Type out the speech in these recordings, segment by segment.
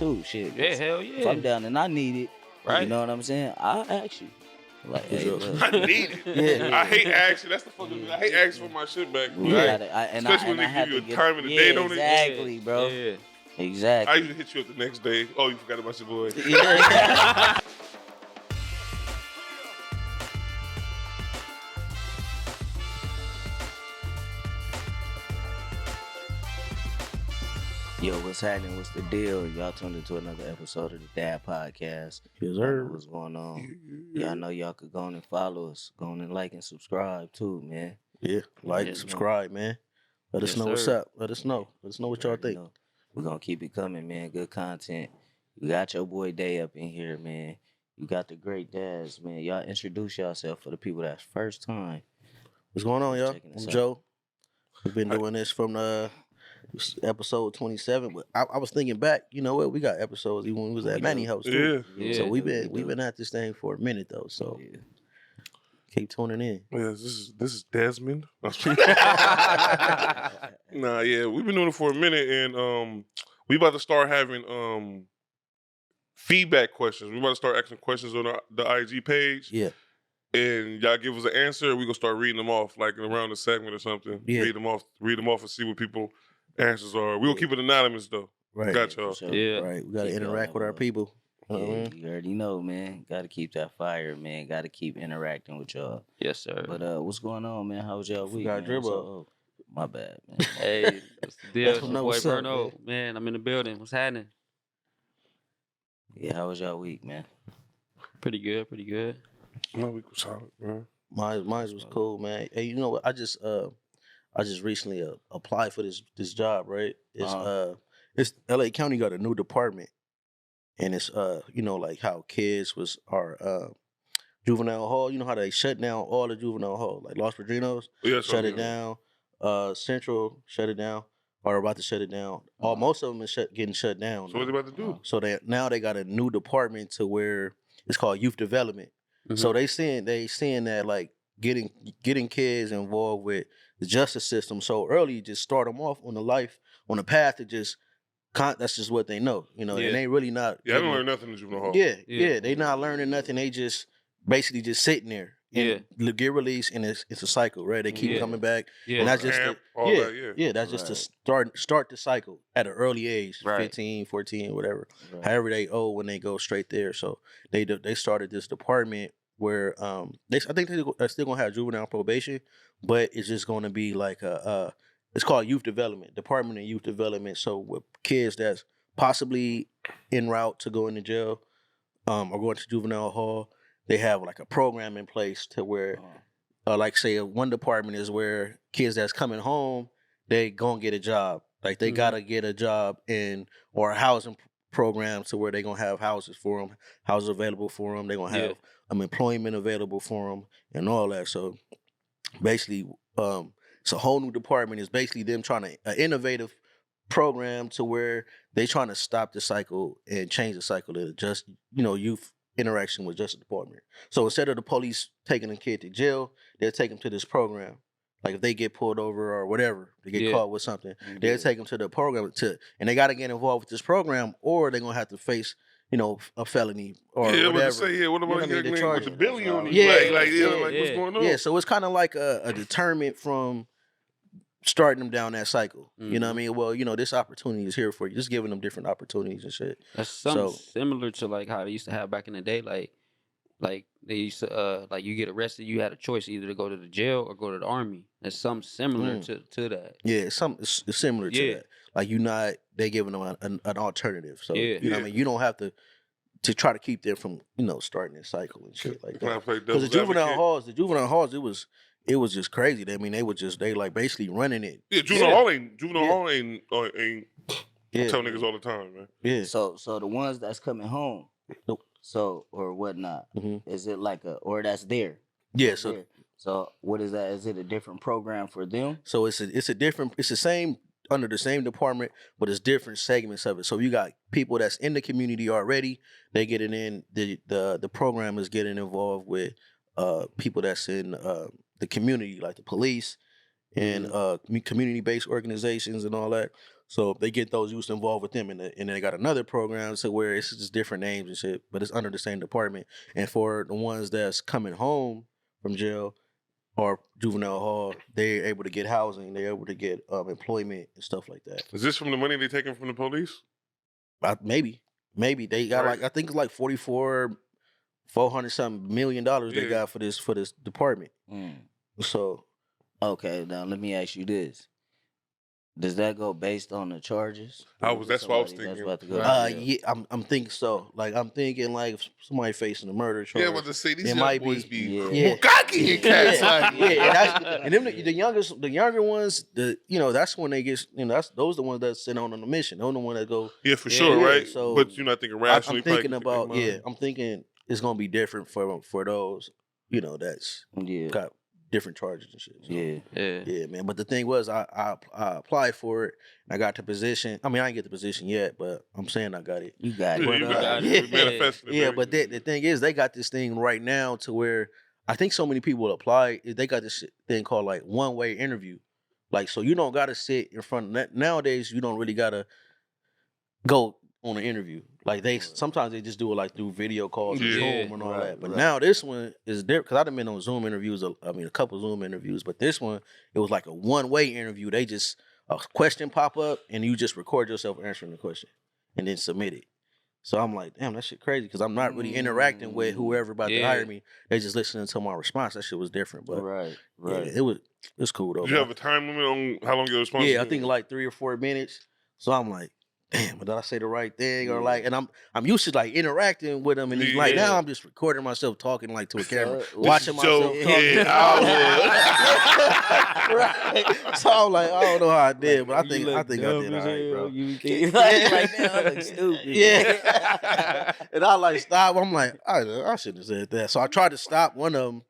too. Shit. Yeah, hell If I'm yeah. down and I need it, you Right. know what I'm saying? I'll ask you. Like, hey, look. I need it. Yeah. I hate asking. That's the fucking. I hate asking for my shit back. We Right. gotta, Especially when they have give you to a get time and a yeah, date on it. exactly, bro. Yeah. I Exactly. usually hit you up the next day. Oh, you forgot about your boy. Yeah. Yo, what's happening? What's the deal? Y'all tuned into another episode of the D.A.D podcast. Yes, Y'all know sir. what's going on? Y'all know y'all could go on and follow us. Go on and like and subscribe too, man. Yeah, like, Yeah, subscribe, man. Let us Yes, know what's sir. up. Let us know. Let us know what y'all Already think. know. We're gonna keep it coming, man. Good content. We got your boy Day up in here, man. You got the great dads, man. Y'all introduce yourself for the people that's first time. What's going on, y'all? Checking us I'm out. Joe. We've been doing this from episode 27. But I was thinking back, you know what? We got episodes even when we was at We Manny do. House too. Yeah. So Yeah. we've We do. been at this thing for a minute though. So Yeah. keep tuning in. Yeah, this is Desmond. Nah, yeah, we've been doing it for a minute, and we about to start having feedback questions. We about to start asking questions on the IG page, Yeah. and y'all give us an answer. We gonna start reading them off, like around the segment or something. Yeah. Read them off, and see what people answers are. We gonna keep it anonymous though. Right. Got For y'all. sure. Yeah. Right. We gotta Keep y'all interact with our on. people. Yeah, you already know, man. Got to keep that fire, man. Got to keep interacting with y'all. Yes, sir. But what's going on, man? How was y'all week, Forgot man? What's Dribbo. up? Oh, my bad, man. Hey, what's the deal? That's It's what your know boy what's up, Verno. Man, I'm in the building. What's happening? Yeah, how was y'all week, man? Pretty good, pretty good. My week was solid, man. Mine was cool, man. Hey, you know what? I just recently applied for this job, right? It's LA County got a new department, and it's you know, like how kids are juvenile hall. You know how they shut down all the juvenile hall, like Los Padrinos, Yeah, shut it down. Central shut it down, or about to shut it down. Most of them is getting shut down. So what they now. about to do? So they got a new department to where it's called youth development. So they seeing that like getting kids involved with the justice system so early, just start them off on a path to just that's just what they know, you know, Yeah. and they really not. Yeah, I didn't getting- learn nothing in juvenile hall. Yeah, they not learning nothing. They just basically just sitting there and get released, and it's a cycle, right? They keep Yeah. coming back, Yeah. and that's just Camp, the, all yeah, that, yeah. that's just to Right. start the cycle at an early age, Right. 15, 14, whatever. Right. However they when they go straight there. So they started this department where I think they're still gonna have juvenile probation, but it's just gonna be like it's called youth development, Department of Youth Development. So with kids that's possibly en route to go into jail, or going to juvenile hall, they have like a program in place to where, like say one department is where kids that's coming home, they gonna get a job. Like they gotta get a job or a housing program to where they gonna have houses for them, houses available for them. They gonna have employment available for them and all that. So basically, it's a whole new department. It's basically them trying to an innovative program to where they trying to stop the cycle and change the cycle of just youth interaction with justice department. So instead of the police taking a kid to jail, they'll take them to this program. Like if they get pulled over or whatever, they get caught with something, they'll take them to the program and they got to get involved with this program, or they're gonna have to face a felony or whatever. What You know about what I mean? They charge with the you. billy on it? Yeah, Like what's going on? Yeah, so it's kind of like a deterrent from starting them down that cycle. You know what I mean? Well, this opportunity is here for you. Just giving them different opportunities and shit. That's something similar to like how they used to have back in the day. Like they used to like you get arrested, you had a choice either to go to the jail or go to the army. That's something similar to that. Yeah, it's similar to that. Like they giving them an alternative. So you know what I mean? You don't have to try to keep them from starting this cycle and shit like that. Because the juvenile halls, it was just crazy. I mean, they like basically running it. Yeah, juvenile hall ain't I tell niggas all the time, man. Yeah. So the ones that's coming home, so or whatnot, is it like or that's there? Yeah. That's there. So what is that? Is it a different program for them? So it's the same under the same department, but it's different segments of it. So you got people that's in the community already. They getting in the program is getting involved with people that's in the community, like the police and community-based organizations and all that. So they get those youths involved with them, and then they got another program so where it's just different names and shit, but it's under the same department. And for the ones that's coming home from jail or juvenile hall, they're able to get housing, they're able to get employment and stuff like that. Is this from the money they taking from the police? Maybe they got Right. like I think it's like $400 something million they Yeah. got for this department. So Okay, now let me ask you this: does that go based on the charges? That's what I was Somebody that's thinking. about to go to jail? yeah, I'm thinking so. Like I'm thinking like if somebody facing a murder charge. Yeah, but to say these it young might boys be- be yeah. Bukaki and cats. Like, And them the younger ones, that's when they get those the ones that sit on the mission. Those the ones that go. yeah, for Yeah, sure, yeah, right? so but you're not thinking rationally. I'm thinking probably about keep in mind. I'm thinking it's gonna be different for those that's Yeah, got different charges and shit. So. yeah. Yeah, man. But the thing was, I applied for it. And I got the position. I mean, I didn't get the position yet, but I'm saying I got it. You got Yeah, it. you But, got yeah. it. Manifesting it, Yeah, baby. but the thing is, they got this thing right now to where I think so many people apply. They got this thing called like one-way interview. Like, so you don't got to sit in front of nowadays. You don't really got to go on an interview. Like sometimes they just do it like through video calls or Yeah. Zoom and all Right, that. But right. now this one is different because I've been on Zoom interviews. I mean, a couple Zoom interviews, but this one it was like a one-way interview. They just a question pop up and you just record yourself answering the question and then submit it. So I'm like, damn, that shit crazy because I'm not really interacting with whoever about to Yeah. hire me. They just listening to my response. That shit was different, but Right, yeah, right. it's cool though. Did you man. have a time limit on how long your response? Yeah, I think like 3 or 4 minutes. So I'm like, damn, but did I say the right thing or Yeah. like? And I'm used to like interacting with them, and he's like, Yeah. now I'm just recording myself talking like to a camera, So, watching This is myself so- talking. yeah, Right. So I'm like, I don't know how I did, but I think I did all right, bro. You think like right now I look stupid. Yeah. And I like stop. I'm like, I shouldn't have said that. So I tried to stop one of them,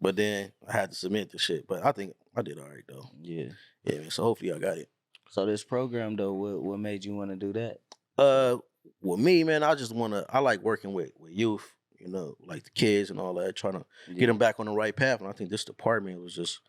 but then I had to submit the shit. But I think I did all right though. Yeah. Yeah, man. So hopefully I got it. So this program though, what made you want to do that? With me, man, I like working with youth, like the kids and all that, trying to get them back on the right path. And I think this department was just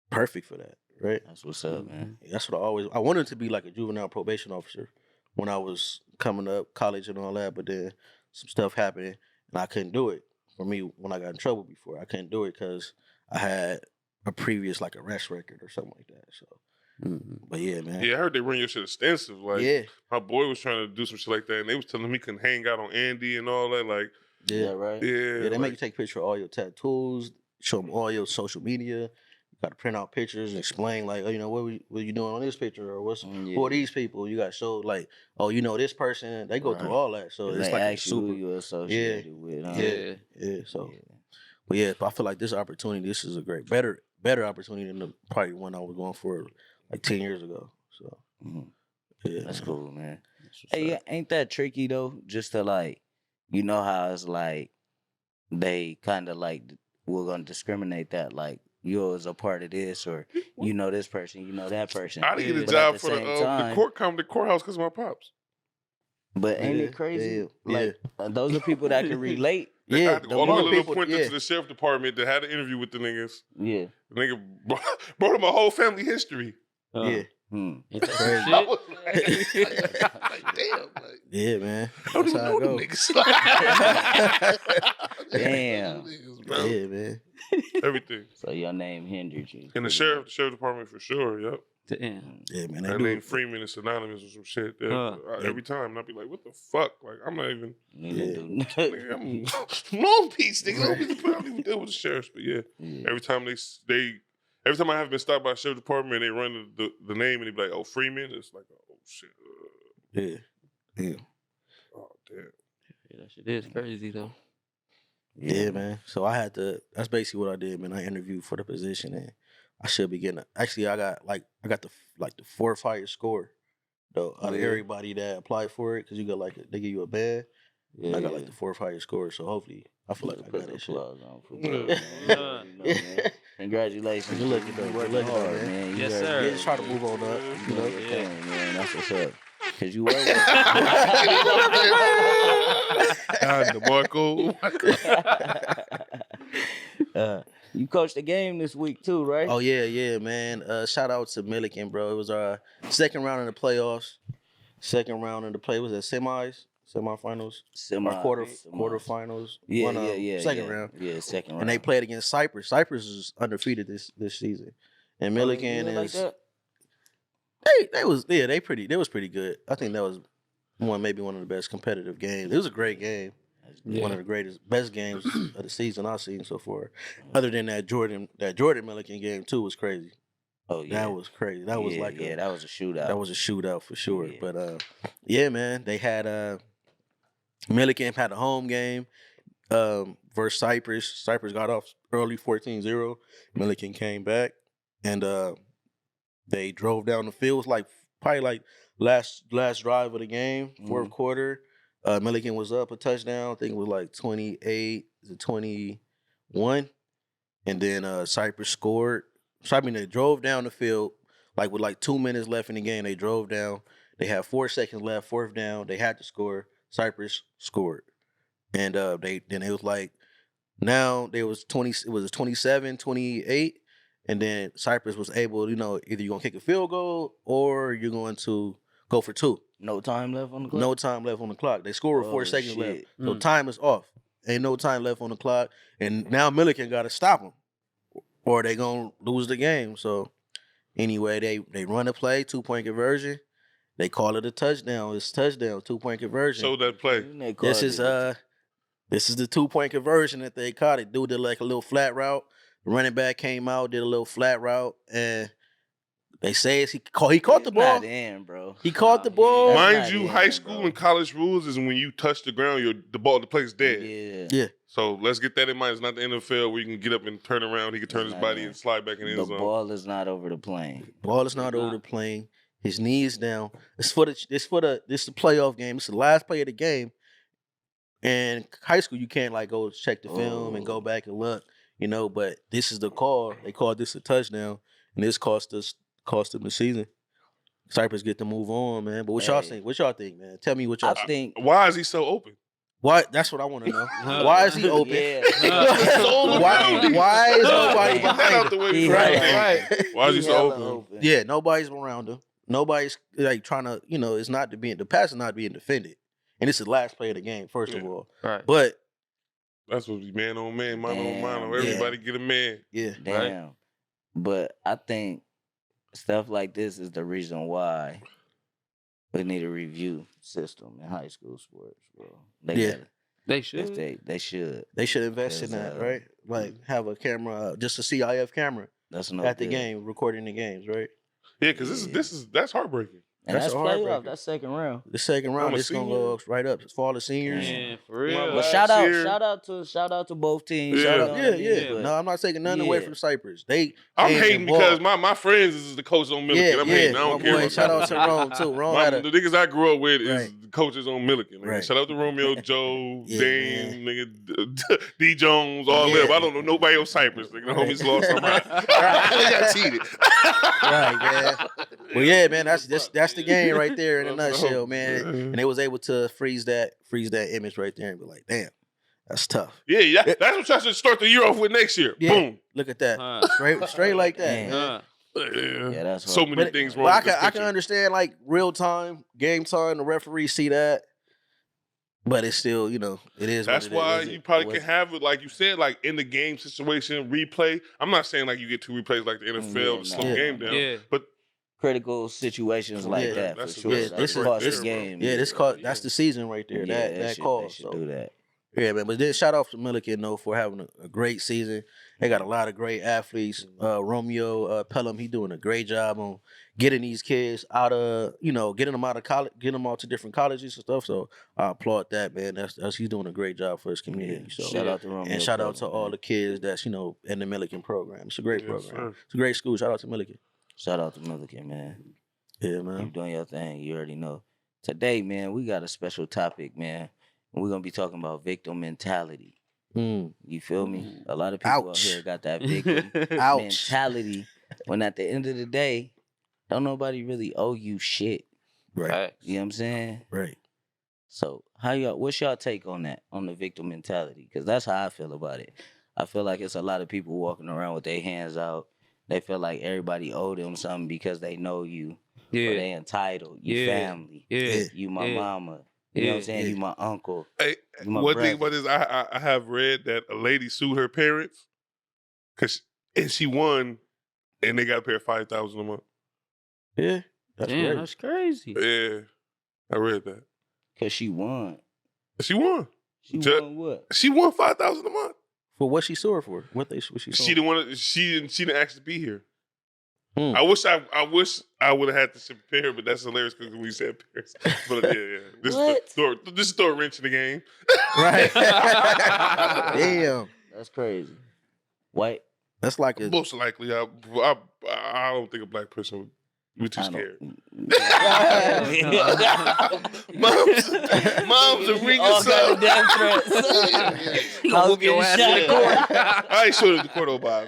perfect for that, right? That's what's up, man. That's what I wanted to be like a juvenile probation officer when I was coming up, college and all that, but then some stuff happened and I couldn't do it. For me, when I got in trouble before, I couldn't do it because I had a previous like arrest record or something like that. So, but yeah, man. Yeah, I heard they run your shit extensive. Like, Yeah. my boy was trying to do some shit like that, and they was telling him he couldn't hang out on Andy and all that. Like, Yeah. Right. yeah, Yeah, they like, make you take a picture of all your tattoos, show them all your social media. You got to print out pictures and explain, like, oh, what you doing on this picture, or who are these people? You got to show, like, oh, this person. They go through Right. all that, so And it's they like a ask you who super. you associated with. Huh? Yeah. So, but yeah, I feel like this opportunity. This is a better opportunity than probably one I was going for like 10 years ago. So, yeah, That's man. cool, man. Hey, yeah, ain't that tricky though? Just to like, how it's like they kind of like we're gonna discriminate that like yours a part of this or this person, that person. I didn't get a But job at for same the time- courthouse because of my pops. But ain't Yeah, it crazy? yeah, Like those are people that can relate. I Yeah, had to go all the more way to people- appointed yeah. to the sheriff department that had an interview with the niggas. Yeah. The nigga brought him a whole family history. Yeah, Hmm. Ain't that Crazy. some I shit? was like, damn, like, yeah, man. I don't That's even how know it them go. niggas. Damn. Niggas, bro. Yeah, man. Everything. So your name hindered you. And the sheriff department for sure, yep. Damn. Yeah, man. That They name do. Freeman is synonymous with some shit. Huh. Every time, and I'd be like, what the fuck? Like, I'm not even, Nigga nigga, I'm Long Beach, nigga. Long Beach, I don't even deal with the sheriffs. But yeah, every time every time I have been stopped by the sheriff department, they run the name and they be like, oh, Freeman. It's like, oh, shit. Yeah. Oh, damn. Yeah, that shit is crazy though. Yeah, man. So that's basically what I did, man. I interviewed for the position and I should be getting actually I got the 4th highest score though out of everybody that applied for it because you got they give you a band. And I got the 4th highest score, so hopefully I feel like I got that shit. Applause on for Yeah. Bro, man. Man. Congratulations. Good looking, though. You Good working looking, hard, man. man. You Yes, gotta sir. Yeah, just try to move on up. You know your Yeah. thing, man. That's what's up. Cause you were working. God, the boy cool. You coached the game this week too, right? Oh yeah, man. Shout out to Milliken, bro. It was our second round in the playoffs. Second round in the play was it semifinals, or quarterfinals. Second round, Yeah, second round. and they played against Cyprus. Cyprus is undefeated this season, and Milliken like is that? they was pretty good. I think that was maybe one of the best competitive games. It was a great game. One of the best games of the season I've seen so far. Other than that Jordan Milliken game too was crazy. Oh yeah, That was crazy. That was like that was a shootout. that was a shootout for sure. Yeah. But yeah, man, they had Milliken had a home game versus Cyprus. Cyprus got off early 14-0. Milliken came back and they drove down the field. It was like probably like last drive of the game, fourth quarter. Milliken was up a touchdown. I think it was like 28-21. And then Cyprus scored. So I mean, they drove down the field like with like 2 minutes left in the game. They drove down. They had 4 seconds left, fourth down. They had to score. Cyprus scored, and it was like now there was 20. It was 27-28, and then Cyprus was able, either you're gonna kick a field goal or you're going to go for 2. No time left on the clock. No time left on the clock. They scored with 4 Oh, seconds shit. left, so time is off. Ain't no time left on the clock, and now Milliken got to stop them, or they gonna lose the game. So anyway, they run a play, 2-point conversion. They call it a touchdown. It's touchdown, 2-point conversion. So that play. This is the 2-point conversion that they caught. It did like a little flat route. The running back came out, did a little flat route, and they say he caught the ball. Not in, bro. He caught the ball. Mind you, high school and college rules is when you touch the ground, the play's dead. Yeah. So let's get that in mind. It's not the NFL where you can get up and turn around. He can turn his body and slide back in the end zone. The ball is not over the plane. Ball is not over the plane. His knee is down. This is the playoff game. It's the last play of the game. And high school, you can't like go check the film and go back and look, But this is the call. They called this a touchdown, and this cost them the season. Cyprus get to move on, man. But what y'all think? What y'all think, man? Tell me what y'all think. Why is he so open? Why? That's what I want to know. Why is he open? Yeah. Why is nobody behind him? Right. Why is he so open? Yeah, nobody's around him. Nobody's like trying to, it's not the pass is not being defended. And it's the last play of the game, first of all. Right. But that's what we man on man, mano on mano. Everybody get a man. Yeah. Damn. Right. But I think stuff like this is the reason why we need a review system in high school sports, bro. They should. They should. They should invest in that, right? Like have a camera, just a CIF camera That's at the game, recording the games, right? Yeah, because that's heartbreaking. And That's that's a playoff. heartbreaker. That's second round. The second round, I'm a it's gonna senior. go right up for all the seniors. Yeah, for real. Well, But Last shout year- out to both teams. Yeah. You know what I mean? Yeah. But- No, I'm not taking nothing away Yeah. from Cyprus. They I'm came hating because involved. my friends is the coach on Milliken. Yeah, I'm hating. I my don't care boy, about shout out Cyprus. to Rome too. Rome My, had a the niggas I grew up with is Right. the coaches on Milliken. Nigga. Right. Shout out to Romeo, Joe, Yeah, Dane, nigga, D. Jones, all Yeah. them. I don't know nobody on Cyprus. Nigga, the Right. homies lost somebody. They got cheated. right, man. Well, yeah, man, that's the game right there in a nutshell, man. And they was able to freeze that image right there and be like, damn, that's tough. Yeah, that's what y'all should start the year off with next year. Yeah. Boom. Look at that, Huh. straight like that. Damn. Man. Yeah, that's so hard. many But- things But wrong. I with this can picture. understand like real time, game time. The referees see that, but it's still, it is. That's what why it is. you probably can have it, like you said, like in the game situation, replay. I'm not saying like you get 2 replays like the NFL to slow the Yeah. game down. Yeah. But Critical situations like Yeah. that for That's- sure. Yeah, Like, this is- cost this- the game. Yeah, this call. That's the season right there. Yeah, that call. They should So do that. yeah, man. But then shout out to Milliken though for having a great season. They got a lot of great athletes. Romeo Pelham, he doing a great job on getting these kids out of, getting them out of college, getting them out to different colleges and stuff. So I applaud that, man. That's he's doing a great job for his community. So Shout out to Romeo. and shout out to Pelham, all man. the kids that's in the Milliken program. It's a great Yes, program. sir. It's a great school. Shout out to Milliken. Shout out to Milliken, man. Yeah, You man. doing your thing. You already know. Today, man, we got a special topic, man. We're gonna be talking about victim mentality. Mm. You feel me? A lot of people out Ouch. here got that victim Ouch. mentality. When at the end of the day, don't nobody really owe you shit. Right. Facts. You know what I'm saying? Right. So what's y'all take on that, on the victim mentality? Because that's how I feel about it. I feel like it's a lot of people walking around with their hands out. They feel like everybody owe them something because they know you. Or Yeah. they entitled. You Yeah. family. Yeah. You my Yeah. mama. You know what I'm Yeah. saying? Yeah. You my uncle. Hey, You my one brother. thing about this, I have read that a lady sued her parents, and she won, and they got to pay her $5,000 a month. Yeah, that's Damn, great. that's crazy. Yeah, I read that. Cause she won. She won. She Ju- won what? She won $5,000 a month. For what she sued her for? What she She sued? didn't want to. She didn't actually be here. Hmm. I wish I would have had to ship her, but that's hilarious because we said Paris. But yeah. This is throw a wrench in the game. Right. Damn. That's crazy. White. That's like a Most likely, I don't think a black person would. We're too I scared. don't- Mom's a ring All of kind of sun. death threats. He gonna whoop your ass in the court. I ain't sure the court by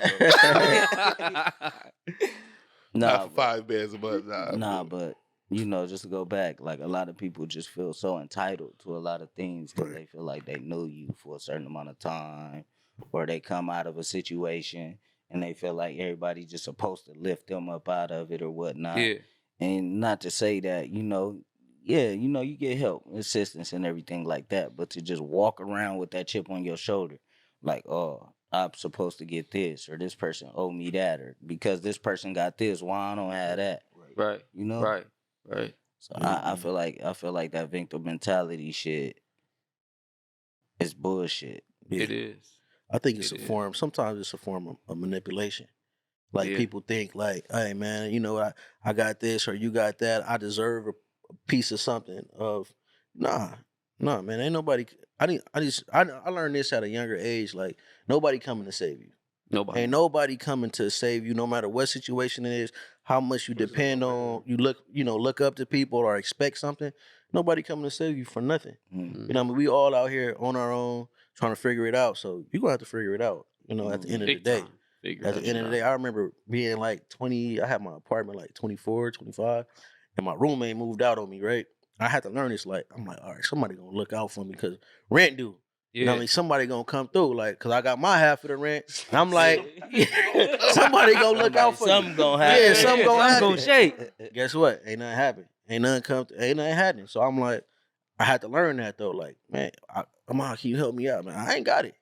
Nah, not for but, 5 bands a month. nah, but you know, just to go back, like a lot of people just feel so entitled to a lot of things because they feel like they know you for a certain amount of time, or they come out of a situation and they feel like everybody's just supposed to lift them up out of it or whatnot. Yeah. And not to say that, yeah, you get help, assistance, and everything like that, but to just walk around with that chip on your shoulder, like, oh, I'm supposed to get this, or this person owe me that, or because this person got this, why I don't have that? Right. You know? Right. So I feel like that victim mentality shit is bullshit. yeah. It is. I think it's It a is. form. Sometimes it's a form of manipulation. Like Yeah. people think, like, "Hey, man, I got this or you got that. I deserve a piece of something." Nah, man, ain't nobody. I learned this at a younger age. Like nobody coming to save you. Nobody. Ain't nobody coming to save you, no matter what situation it is, how much you depend on, look up to people or expect something. Nobody coming to save you for nothing. Mm. You know, what I mean, we all out here on our own trying to figure it out. So you gonna have to figure it out. At the end of the Big day. time. Figure At that the end of the shit day, I remember being like 20. I had my apartment like 24, 25, and my roommate moved out on me. Right, I had to learn this. Like, I'm like, all right, somebody gonna look out for me because rent due. You know what I mean? Somebody gonna come through, like, cause I got my half of the rent. And I'm like, somebody gonna look out for Something me. gonna happen. Yeah, something gonna happen. gonna shake. Guess what? Ain't nothing happen. Ain't nothing happening. So I'm like, I had to learn that though. Like, man, I'm out. Can you help me out, man? I ain't got it.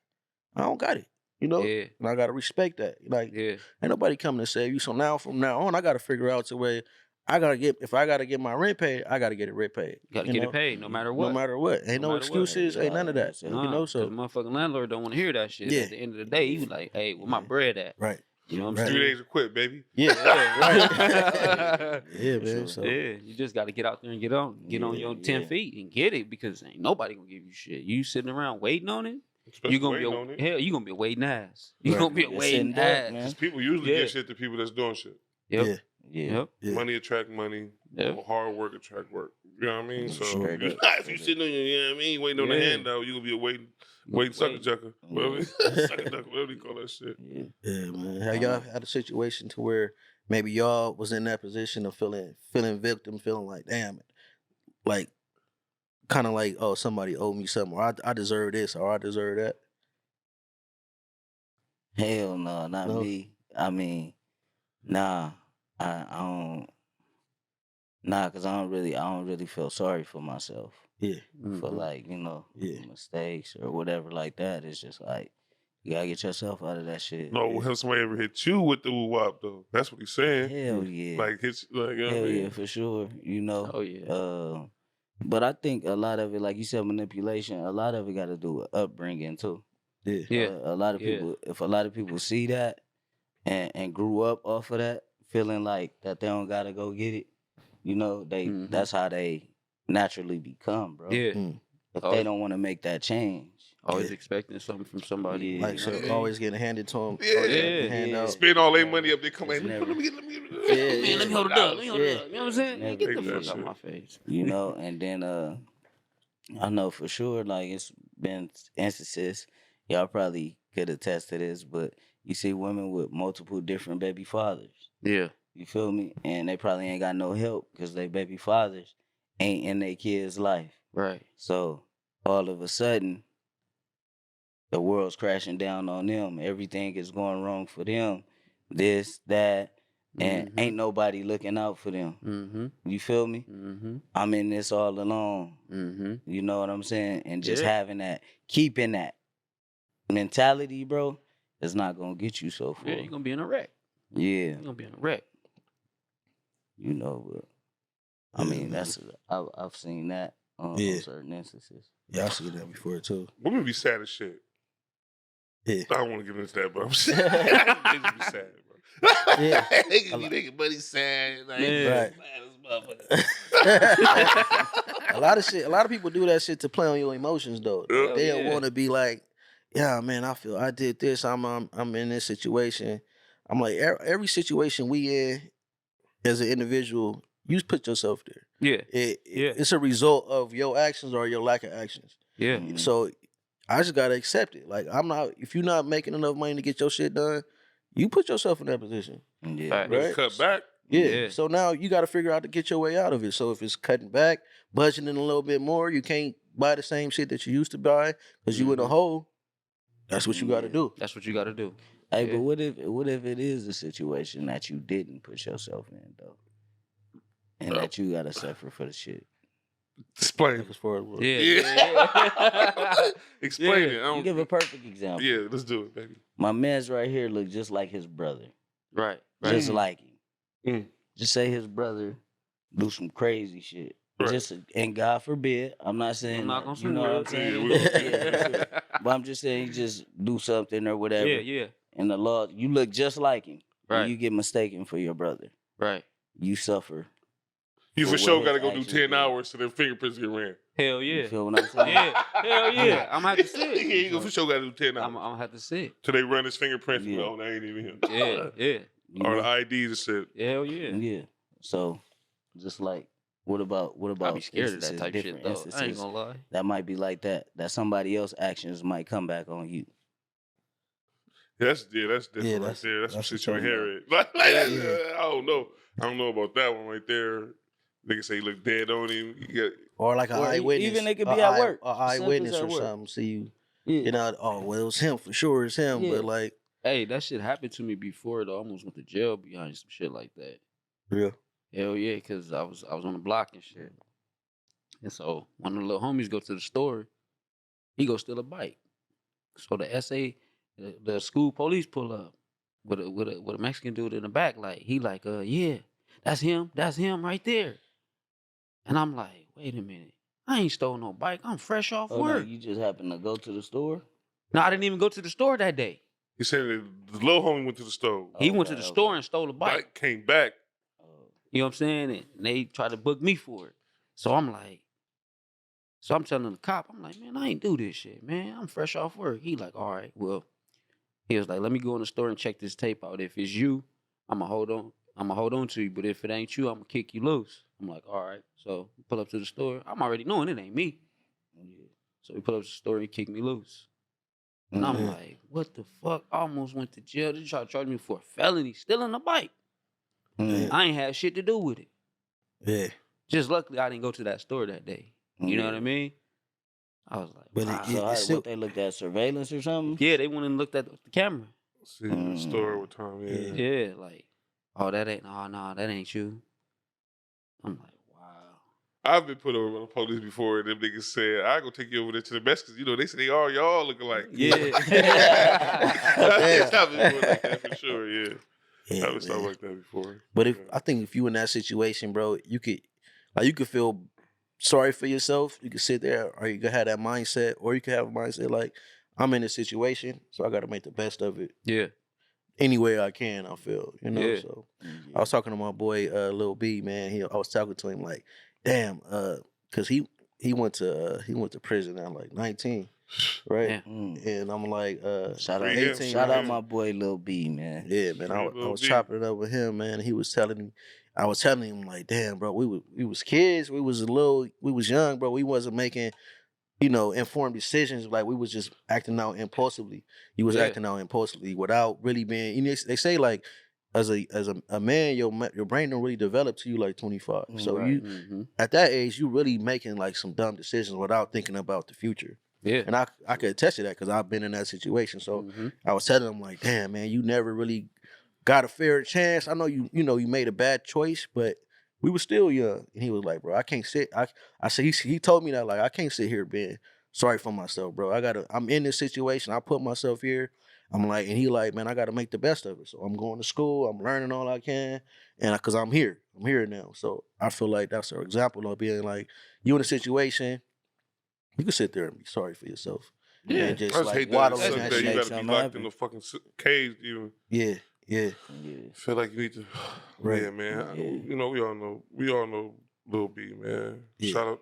I don't got it. Yeah. And I gotta respect that. Like, Yeah. ain't nobody coming to save you. So from now on, I gotta figure out a way. If I gotta get my rent paid, I gotta get it rent paid. You gotta get it paid no matter what. No matter what. Ain't No no matter what. excuses. Ain't none of that. Nah, So cause motherfucking landlord don't want to hear that shit. Yeah. At the end of the day, you like, hey, where my bread at? right. You know what I'm Right. 3 saying? days to quit, baby. Yeah. Yeah. Yeah, For man. sure. So Yeah, you just got to get out there and get on your 10 yeah. feet and get it because ain't nobody gonna give you shit. You sitting around waiting on it, Especially you gonna waiting be on it. hell. You gonna be a waiting ass. You Right. gonna be a You're waiting sitting duck, ass. man. Because people usually Yeah. give shit to people that's doing shit. Yep. yeah. Yeah. Yep. Yeah. Money attract money. Yep. Hard work attract work. You know what I mean? So Straight if up, you straight sitting on your, you know what I mean, waiting on the Yeah. handout, you gonna be a waiting sucker Wait. jucker. Whatever. Yeah. Sucker ducker, whatever you call that shit. Yeah. Yeah, man. Have y'all had a situation to where maybe y'all was in that position of feeling victim, feeling like, damn, like kind of like, oh, somebody owed me something, or I deserve this, or I deserve that. Hell no, not No? me. I mean, nah, I don't. Nah, cause I don't really feel sorry for myself Yeah, for Mhm. like Yeah. mistakes or whatever like that. It's just like you gotta get yourself out of that shit. No, have somebody ever hit you with the wop though? That's what he's saying. Hell yeah, Like hits, like you know what I hell mean? yeah, for sure. Oh yeah. But I think a lot of it, like you said, manipulation. A lot of it got to do with upbringing too. yeah, Yeah. A lot of Yeah. people, if a lot of people see that and grew up off of that, feeling like that they don't gotta go get it, Mhm. that's how they naturally become, bro. Yeah. Mm. If Oh, they don't want to make that change, Always Yeah. expecting something from somebody. Yeah. like You so, know what I mean? always getting handed to them. Yeah. hand Yeah. out. Spend all their money up, they come It's in. never- Let me get. Yeah, Man, let me hold it up. Let me hold it Yeah. up. You know what I'm saying? Never Get the do fuck that out shit. my face. and then I know for sure, like it's been instances, y'all probably could attest to this, but you see women with multiple different baby fathers. Yeah. You feel me? And they probably ain't got no help because they baby fathers ain't in their kids' life. Right. So all of a sudden, the world's crashing down on them. Everything is going wrong for them. This, that, and ain't nobody looking out for them. Mm-hmm. You feel me? Mm-hmm. I'm in this all alone. Mm-hmm. You know what I'm saying? And just Yeah. having that, keeping that mentality, bro, is not gonna get you so far. Yeah, you're gonna be in a wreck. Yeah, You're gonna be in a wreck. you know. But, I Yeah, mean, man. I've seen that on certain instances. Yeah, I've seen that before too. Women be sad as shit. Yeah. I don't want to get into that, but I'm sad. Niggas be sad, bro. Yeah. They can be making money sad. Like, Yeah. Right. A lot of people do that shit to play on your emotions though. Yeah. They don't Yeah. want to be like, yeah, man, I did this. I'm in this situation. I'm like every situation we in as an individual, you put yourself there. Yeah. Yeah. It's a result of your actions or your lack of actions. Yeah. Mhm. So I just gotta accept it. Like if you're not making enough money to get your shit done, you put yourself in that position. Yeah, Fact. Better Right. cut back. Yeah. Yeah. So now you got to figure out to get your way out of it. So if it's cutting back, budgeting a little bit more, you can't buy the same shit that you used to buy because you in a Mhm. hole. That's what you got to Yeah. do. That's what you gotta do. Hey, Yeah. but what if it is a situation that you didn't put yourself in though, and that you gotta suffer for the shit? Explain. As far as what- Yeah. Yeah. Explain Yeah. it. I You don't, give a perfect example. yeah, let's do it, baby. My man's right here look just like his brother, Right. just Right. like him. Mm. Just say his brother do some crazy shit. Right. Just and God forbid, I'm not saying I'm not that, gonna you know what I'm swear. saying. Yeah, Yeah, but I'm just saying he just do something or whatever. Yeah. Yeah. And the law, you look just like him. And Right. you get mistaken for your brother. Right. You suffer. You For for what sure his got to go do actions 10 did. hours so their fingerprints get ran. Hell You yeah. feel what I'm saying? Yeah. Hell yeah. I'm gonna have to see Yeah, it. you go for sure got to do 10 hours. I'm gonna have to see it. Till they run his fingerprints and Yeah. go, oh, that ain't even him. Yeah. Yeah. You Or know? the IDs and shit. Hell yeah. Yeah. So, just like, what about I be scared of that instances, type different shit though. I ain't instances gonna lie. that might be like that somebody else's actions might come back on you. That's different Yeah, right that's- there. That's some that's shit what you I'm inherit. Like, I don't know. I don't know about that one right there. Nigga say he look dead on him. You get, Or like an Or eyewitness. even it could be at work. An Simple as eyewitness at or work. something. See you. Yeah. You know, oh well, it was him for sure. It's him. Yeah. But like, Hey, that shit happened to me before though. I almost went to jail behind some shit like that. yeah. Hell yeah, cause I was on the block and shit. And so one of the little homies go to the store, he go steal a bike. So the SA, the school police pull up with a Mexican dude in the back, like he like, yeah, that's him right there. And I'm like, wait a minute, I ain't stole no bike. I'm fresh off Oh, no, work. you just happen to go to the store? No, I didn't even go to the store that day. he said that the little homie went to the store. He went to Okay, the okay. store and stole a bike. Bike came back. Oh. You know what I'm saying? And they tried to book me for it. So I'm like, I'm telling the cop, I'm like, man, I ain't do this shit, man. I'm fresh off work. He like, all right, well, he was like, let me go in the store and check this tape out. If it's you, I'ma hold on to you. But if it ain't you, I'ma kick you loose. I'm like, all right. So we pull up to the store. I'm already knowing it ain't me. Yeah. So we pull up to the store and he kicked me loose. And I'm Mhm. like, what the fuck? I almost went to jail. They tried to charge me for a felony, stealing a bike. Mm. I ain't had shit to do with it. Yeah. Just luckily I didn't go to that store that day. You know what I mean? I was like, But wow. So It's still- what they looked at, surveillance or something? Yeah, they went and looked at the camera. See the store with Tom. Yeah. Yeah, like, oh, that ain't, no, that ain't you. I'm like, wow. I've been put over by the police before, and them niggas said, I go take you over there to the mess, because, you know, they say they all y'all look alike. Yeah. I've been doing like that for sure, yeah. Yeah, I've been stuff man. like that before. But if Yeah. I think if you in that situation, bro, you could feel sorry for yourself. You could sit there, or you could have that mindset, or you could have a mindset like, I'm in this situation, so I got to make the best of it Yeah. any way I can. I feel, you know. Yeah. So Yeah. I was talking to my boy Lil B, man. I was talking to him like, damn, cause he went to prison at like 19, right? Yeah. Mm. And I'm like, Shout out, Free him, 18, shout out man. my boy Lil B, man. yeah, man. I Free Lil was B. chopping it up with him, man. He was telling me, I was telling him like, damn, bro, we was kids, we was young, bro. We wasn't making, informed decisions. Like we was just acting out impulsively. He was Yeah. acting out impulsively without really being. They say like, as a man, your brain don't really develop to you like 25. So Right. you Mm-hmm. at that age, you really making like some dumb decisions without thinking about the future. Yeah. And I could attest to that because I've been in that situation. So Mhm. I was telling him like, damn man, you never really got a fair chance. I know you made a bad choice, but we were still young. And he was like, bro, I can't sit. I said he told me that like I can't sit here being sorry for myself, bro. I'm in this situation. I put myself here. I'm like, and he like, man, I got to make the best of it. So I'm going to school. I'm learning all I can, and because I'm here now. So I feel like that's an example of being like, you in a situation, you can sit there and be sorry for yourself, Yeah. and I just just like hate that it waddle in sucks that that you shit. Make got to be something locked happen. in the fucking cage. Even Yeah, Yeah. feel like you need to. Right. Yeah, man. Yeah. You know, we all know Lil B, man. Yeah. Shout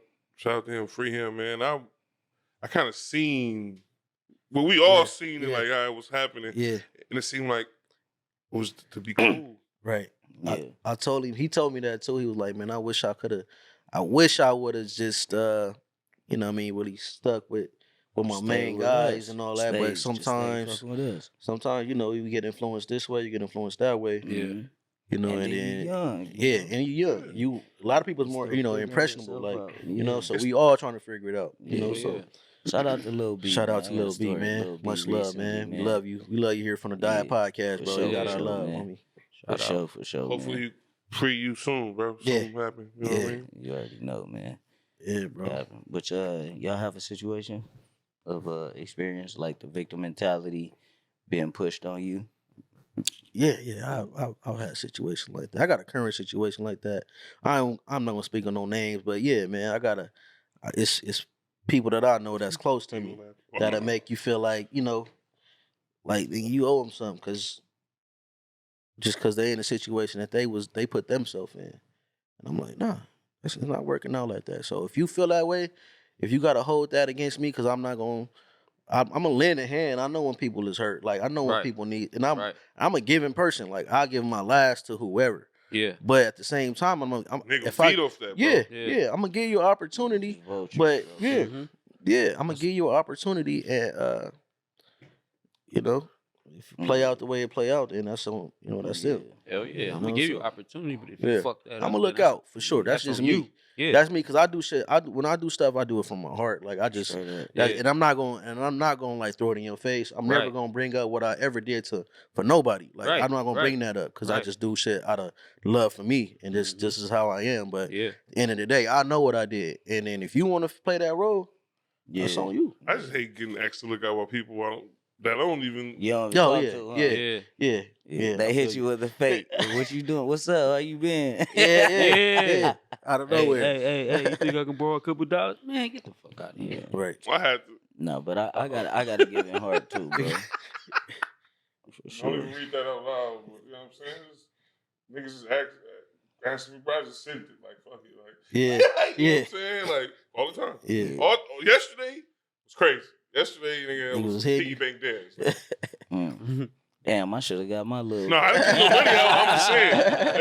out to him, free him, man. I kind of seen. Well, we all Yeah, seen it yeah. like how it was happening, Yeah, and it seemed like it was to be cool. right. Yeah. I told him. He told me that too. He was like, "Man, I wish I would have just, you know, what I mean, really stuck with my Stay main with guys us. and all that." But Just stay fucking with us. sometimes, you know, you get influenced this way, you get influenced that way. Yeah. Mhm. You know, And and then then you young. yeah, know? and you young. You a lot of people's You more, still you know, figuring impressionable. yourself Like out. you know, Yeah. so we all trying to figure it out. You know, Yeah, so. yeah. Shout out to Lil B. Shout man. out to I got a Lil B, story. man. Lil B Much love, recently, man. We love you. We love you here from the Yeah, Diet Podcast, for bro. sure, You got for our sure, love, man. homie. Shout out. For sure, Hopefully, man. you free you soon, bro. Yeah. Something happen. You know what I Yeah. mean? You already know, man. Yeah, bro. Happen. But y'all have a situation of experience like the victim mentality being pushed on you. Yeah. I've had a situation like that. I got a current situation like that. I'm not gonna speak on no names, but yeah, man, it's people that I know that's close to me that'll make you feel like, you know, like you owe them something because they in a situation that they put themselves in. And I'm like, nah, it's not working out like that. So if you feel that way, if you gotta hold that against me, because I'm a lending hand. I know when people is hurt. Like I know when Right. people need, and Right. I'm a giving person. Like I give my last to whoever. Yeah. But at the same time, Nigga, if I feed off that, bro. yeah, I'm gonna give you an opportunity. Vultures, But bro. yeah, Mhm. yeah, I'm gonna give you an opportunity, and you know, if you play out the way it play out, then that's on, you know, that's it. Hell yeah. I'm know, gonna give you so- an opportunity, but if Yeah. you fuck that I'm up, gonna then look that's- out for sure. That's just on me. you. Yeah. That's me because I do shit. When I do stuff, I do it from my heart. Like I just, Straight up. Yeah. and I'm not gonna like throw it in your face. I'm never Right. gonna bring up what I ever did for nobody. Like Right, I'm not gonna right, bring that up because I right. just do shit out of love for me, and this is how I am. But Yeah. at the end of the day, I know what I did, and then if you want to play that role, that's Yeah. on you. I just hate getting asked to look out while people that don't even. You don't Yo, talk yeah, to, huh? yeah. Yeah. Yeah, Yeah, I they hit feel you with a fake. What you doing? What's up? How you been? Yeah, Yeah. out of Hey, nowhere. hey, you think I can borrow a couple dollars? Man, get the fuck out of here. Yeah. Right. I had to. No, but I got to give it heart too, bro. For I sure. don't even read that out loud. But, you know what I'm saying? Niggas just asking me, bro. I just sent it. Like, fuck it. Like, Yeah, you know yeah. what I'm saying? Like, all the time. Yeah. Yesterday was crazy. Yesterday, nigga, He it was was piggy hitting. bank dance. Mm. Damn, I should have got my little. No, I didn't get no money out. I'm just saying.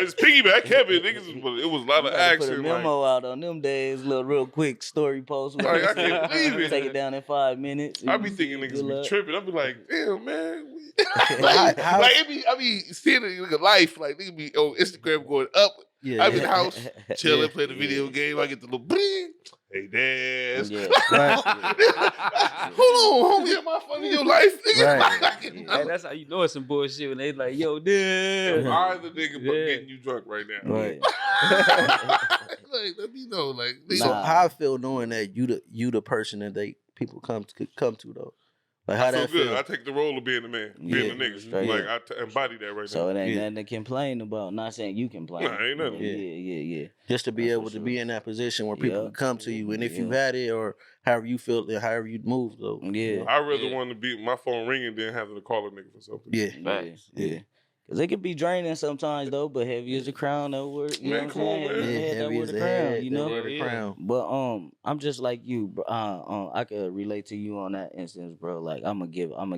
It's piggyback. I kept it. Niggas, it was a lot You of gotta put a action. memo out on them days, little real quick story post. Like, I can't believe it. Take it down in 5 minutes. I be thinking niggas Good be luck. tripping. I be like, damn, man. But how- Like, I be seeing a nigga life. Like, nigga be on Instagram going up. Yeah, I'm in the yeah. house, chilling, Yeah. playing the video game. I get the little bling. Hey, Daz. Yeah. Hold on, homie. Am I funny in your life? Nigga? Right. Hey, that's how you know it's some bullshit when they like, yo, dude. I'm the nigga but Yeah. getting you drunk right now. Right. Like, let me know. Like, nigga, So Nah. how I feel knowing that you the person that people come to though. Like how I feel that good. feel. I take the role of being the man, being Yeah, the nigga. straight Like, up. I embody that right So now. it ain't Yeah. nothing to complain about. Not saying you complain. Nah, ain't nothing. Yeah. Just to be That's for able to sure. be in that position where people Yeah. can come to you, and if you Yeah. had it or however you feel, however you move though. Yeah. I'd rather Yeah. want to be my phone ringing than having to call a nigga for something. Yeah. Facts. Yeah. Cause it can be draining sometimes though, but heavy as the crown that word, you Man, know what come I'm on, saying? man. Heavy as Yeah, the head, that heavy word as the the crown, head, you that know? word the Yeah. crown. But I'm just like you, bro. I could relate to you on that instance, bro. Like I'm a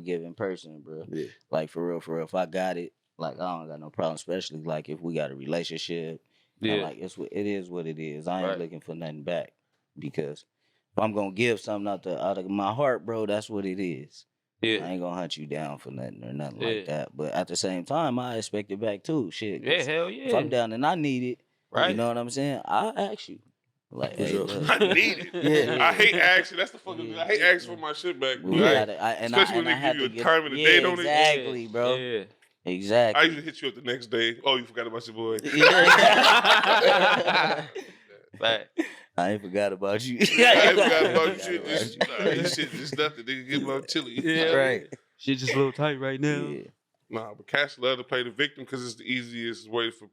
giving person, bro. Yeah. Like for real. If I got it, like I don't got no problem, especially like if we got a relationship. And Yeah. like it is what it is. I ain't Right. looking for nothing back because if I'm gonna give something out of my heart, bro, that's what it is. I Yeah. ain't gonna hunt you down for nothing or nothing Yeah. like that. But at the same time, I expect it back too. Shit. 'cause Yeah, hell if I'm yeah. down and I need it, Right. you know what I'm saying? I'll ask you. Like, For hey, sure. look, I need it. Yeah. I hate asking. That's the fucking. Yeah. I hate asking for my shit back. we Right. gotta, Especially when they had give you to a get time and a yeah, date on it. exactly, bro. Yeah. I Exactly. usually hit you up the next day. Oh, you forgot about your boy. Fact. I ain't forgot about you. Yeah, I ain't forgot about you. I Shit, ain't just forgot nah, this shit just nothing. Nigga, get my chili. Yeah. Right. Shit just a little tight right now. Yeah. Nah, but cats love to play the victim because it's the easiest way for.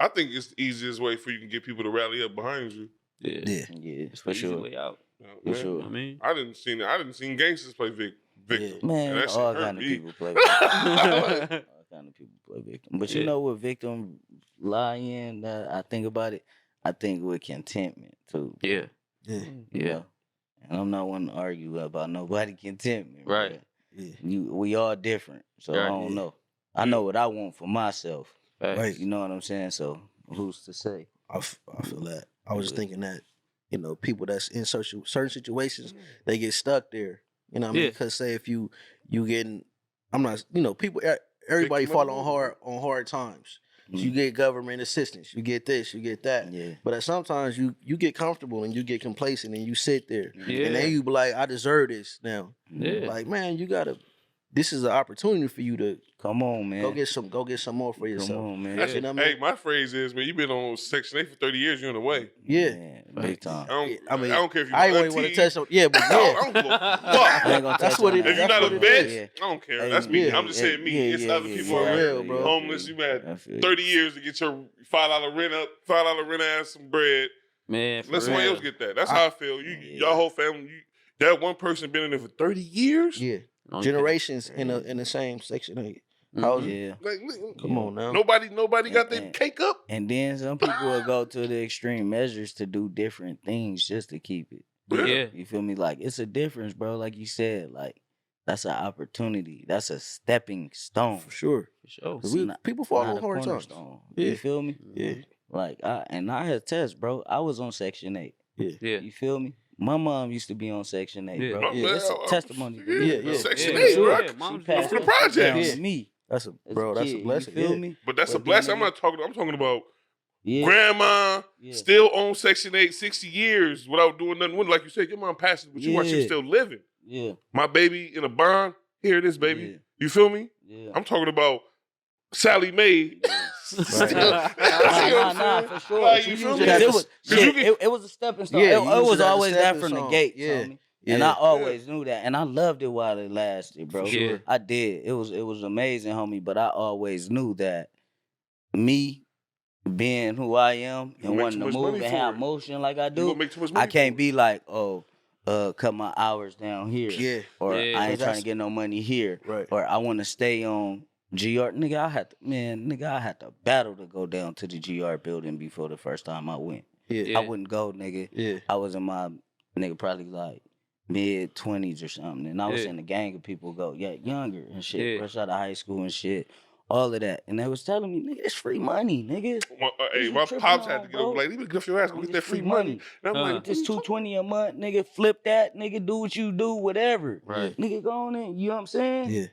I think it's the easiest way for you can get people to rally up behind you. Yeah. Yeah. Yeah, It's for the easy sure. way out. For Yeah. sure. You know what I mean? I didn't see gangsters play victim. Man, And that shit all hurt kind of me. people play victim. All kind of people play victim. But you Yeah. know what victim lie in? I think about it. I think with contentment too. Yeah. Yeah. You Yeah. know? And I'm not one to argue about nobody contentment. Right. But Yeah. we all different. So I Right. don't Yeah. know. I know what I want for myself. Facts. Right. You know what I'm saying? So who's to say? I feel that. I was just Yeah. thinking that, people that's in certain situations, they get stuck there. You know what I mean? Yeah. Because say if you getting, I'm not, people, everybody Victim of fall the on hard times. So you Mm. get government assistance, you get this, you get that. Yeah. But at sometimes you get comfortable and you get complacent and you sit there. Yeah. And then you be like, I deserve this now. Yeah. Like, man, this is an opportunity for you to Come on, man. go get some more for Come yourself. on, man. That's You know what I hey, mean? my phrase is, man, you been on Section 8 for 30 years, you're in the way. Yeah. Man, big time. I don't care if you're I my ain't want to auntie. touch on, yeah, but I yeah. don't give a fuck. I ain't gonna That's touch what on it- that. If you're that's not what a it vet, is. I don't care. Hey, That's me. yeah, I'm just saying me. It's other people For out here real, bro. homeless. You I had feel you. 30 years to get your $5 rent ass some bread. Man, for Let somebody real. else get that. That's how I feel. Yeah. Your whole family, that one person been in there for 30 years? Yeah. Don't Generations in the same section. Mhm. How's Yeah. Like, Come on now. nobody got their And- cake up. And then some people will go to the extreme measures to do different things just to keep it. Yeah. You feel me? Like it's a difference, bro. Like you said, like that's an opportunity. That's a stepping stone. For sure. For sure. 'Cause It's not- people fall Not on a hard times. cornerstone. Yeah. You feel me? Yeah. Like I attest, bro. I was on Section 8. Yeah. You feel me? My mom used to be on Section 8, Yeah. bro. Yeah. It's a testimony. to Yeah, me, yeah. bro. Section Yeah, 8, sure. bro. Yeah, She mom's passed from the that shit down projects. to me. That's as a that's a kid, blessing. You feel Yeah. me? But that's a But then blessing. I'm nigga- talking about Yeah. grandma Yeah. still on Section 8 60 years without doing nothing with it. Like you said, your mom passed it, but you watch him Yeah. still living. Yeah. My baby in a bond. Here it is, baby. Yeah. You feel me? Yeah. I'm talking about Sally Mae. Still, you know what I'm Nah, saying? for sure. Like, She you feel used me? it as a- 'Cause shit, you can- it was a stepping stone. Yeah, it you it used was it as a always there stepping from the stone. gate. Yeah. Yeah. And Yeah. I always knew that. And I loved it while it lasted, bro. sure. I did. It was amazing, homie. But I always knew that me being who I am You and make wanting too to much move money and for have it. motion like I You do, gonna make too much money I can't for be like, cut my hours down here. Yeah. Or Yeah. I ain't That's- trying to get no money here. Right. Or I want to stay on GR. Nigga, I had to battle to go down to the GR building before the first time I went. Yeah. Yeah. I wouldn't go, nigga. Yeah. I was in my nigga probably like mid-20s or something. And I was Yeah. in a gang of people younger and shit. Yeah. Fresh out of high school and shit. All of that. And they was telling me, nigga, it's free money, nigga. Hey, you my tripping pops on, had to get bro? over like, you get off your ass, go Nigga, get that it's free free money. money. And I'm like, This $220 a month, nigga. Flip that, nigga. Do what you do, whatever. Right. Nigga, go on in. You know what I'm saying? Yeah.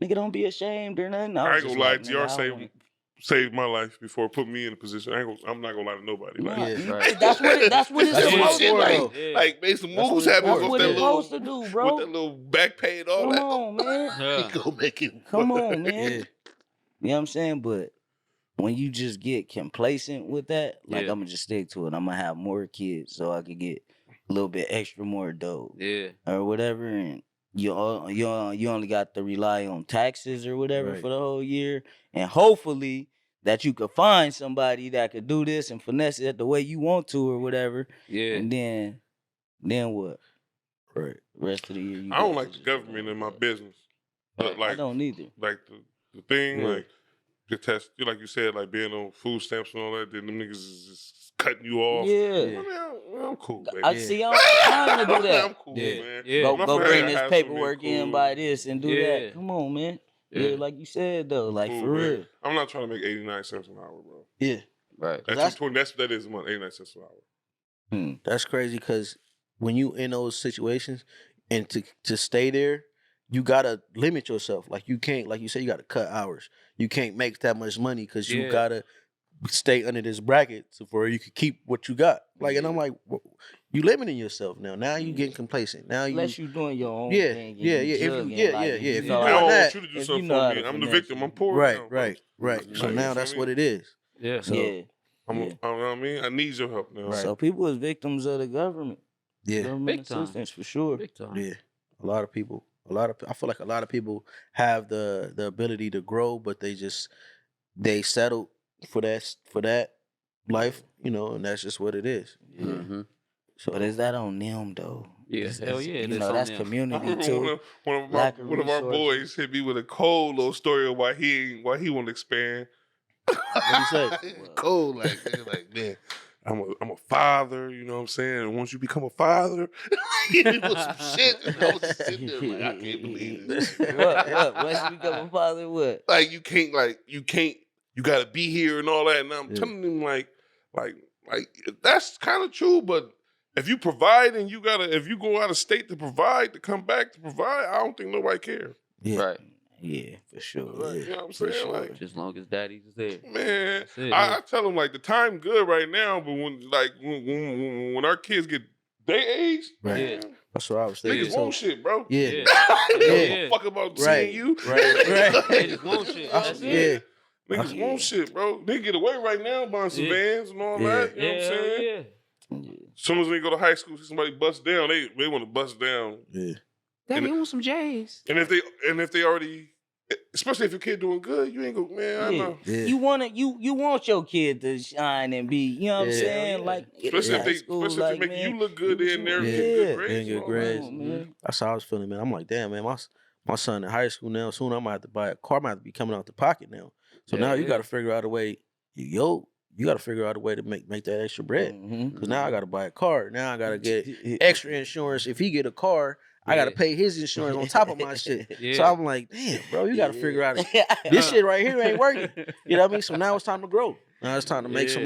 Nigga, don't be ashamed or nothing. I was ain't just gonna lie, like, GR nigga, I wanna- saved my life before it put me in a position. I'm not gonna lie to nobody. Like, Nah, Yeah. nigga, Right. That's what it's That's what supposed it's to for, do. though. Yeah. like made some That's moves what it's happen for. That's with what that it's little supposed to do, bro. with that little back pay and all Come that. on, man. Yeah. He gonna make it. Come on, man. Yeah. You know what I'm saying? But when you just get complacent with that, like Yeah. I'm gonna just stick to it. I'm gonna have more kids so I could get a little bit extra more dough Yeah. or whatever, and you only got to rely on taxes or whatever Right. for the whole year, and hopefully that you could find somebody that could do this and finesse it the way you want to or whatever, Yeah. and then what? Right. Rest of the year, you I don't got like to the just government in my whatever. business. But I like I don't either. like the thing, Yeah. like the test, like you said, like being on food stamps and all that, then them niggas is just cutting you off. Yeah. I mean, I'm cool, baby. I see. I don't have time to do that. I'm cool, Yeah. man. Yeah. Go I'm not go finna bring have this some paperwork cool. in by this and do Yeah. that. Come on, man. Yeah. Yeah, like you said though, like Cool, for man. real. I'm not trying to make 89 cents an hour, bro. Yeah. Right. That's That's- 20. That's what that is a month. 89 cents an hour. That's crazy because when you in those situations and to stay there, you gotta limit yourself. Like you can't, like you said, you gotta cut hours. You can't make that much money because you Yeah. gotta stay under this bracket so for you could keep what you got. Like, and I'm like, you limiting yourself now. Now you getting complacent. Now Unless you doing your own yeah, thing and yeah, you yeah. If you, jugging, like, if if you you know I how don't doing to, want that, you to do if you something know for how me. to I'm the finesse victim. it. I'm poor right, now, bro. right. So Like, now you feel that's me? what it is. Yeah. So Yeah. I'm, Yeah. you know what I mean? I need your help now. Right. So people is victims of the government. yeah, Government Big time. assistance for sure. Big time. yeah. A lot of people, I feel like a lot of people have the ability to grow, but they settled for that life, you know, and that's just what it is. Yeah. Mm-hmm. So But is that on them though? Yeah, hell yeah, it You is know, on that's them. I community remember too. one Lack of of our resources. boys hit me with a cold little story of why he won't expand. what you say? Cold, like nigga, like man, I'm a father, you know what I'm saying? And once you become a father, he was some shit. And I was just sitting there like, I can't believe this. What? Once you become a father, what? Like you can't, you gotta be here and all that. And I'm Yeah. telling him like that's kind of true, but if you provide and if you go out of state to provide, to come back to provide, I don't think nobody cares. Yeah. Right. Yeah, for sure. Like, you know what I'm For saying? sure. Like, Just as long as daddy's there. man, That's it, I tell them like the time good right now, but when our kids get their age, Right. man, That's what I was thinking. niggas want shit, bro. Yeah. Yeah. They don't give Yeah. a fuck about Right. seeing you. Right. They just want shit. You know what I'm That's saying? it. Niggas Yeah. want shit, bro. They get away right now buying some Yeah. vans and all Yeah. that. You know what I'm Yeah, saying? yeah. Yeah. As soon as we go to high school, see somebody bust down, they want to bust down. Yeah. Daddy, And- you want some J's? And if they already, especially if your kid doing good, you ain't go, man. I Yeah. know. Yeah. You want your kid to shine and be, you know what I'm Yeah. saying? Hell yeah. Like Especially high school, if they like, making man, you look good you in there, was- getting yeah. good grades. Getting good and all grades. that. Come on, man. That's how I was feeling, man. I'm like, damn, man, my son in high school now. Soon I'm gonna have to buy a car. I'm gonna have to be coming out the pocket now. So now you got to figure out a way. You got to figure out a way to make that extra bread. Mhm. Because now I got to buy a car. Now I got to get extra insurance. If he get a car, I got to Yeah. pay his insurance on top of my shit. So Yeah. I'm like, damn, bro, you got to figure out this shit right here ain't working. You know what I mean? So now it's time to grow. Now it's time to make some